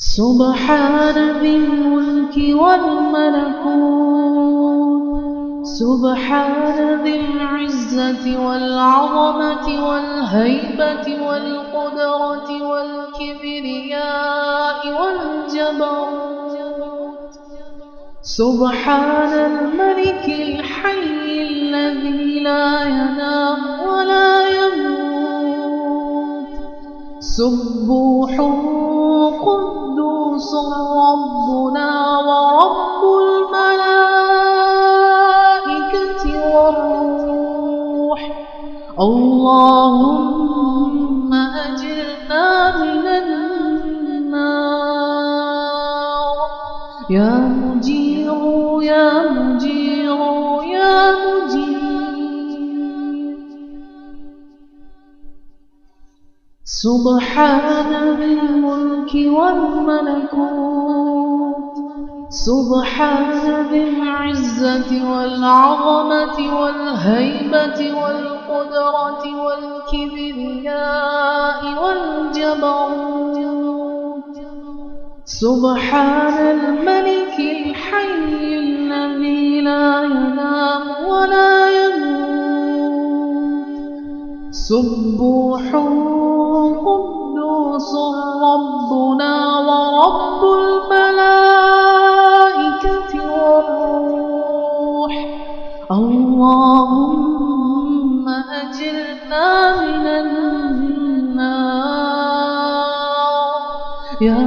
سبحان ذي الملك والملكوت، سبحان ذي العزة والعظمة والهيبة والقدرة والكبرياء والجبروت. سبحان الملك الحي الذي لا ينام ولا يموت. سبوح قدوس ربنا ورب الملائكة والروح. اللهم أجرنا من النار. يا مجير يا مجير يا مجير. سبحان ذي الملك والملكوت، سبحان ذي العزة والعظمة والهيبة والقدرة والكبرياء والجبروت. سبحان الملك الحي الذي لا ينام ولا يموت. سبوح قدوس ربنا ورب الملائكة والروح. اللهم أجرنا من النار. يا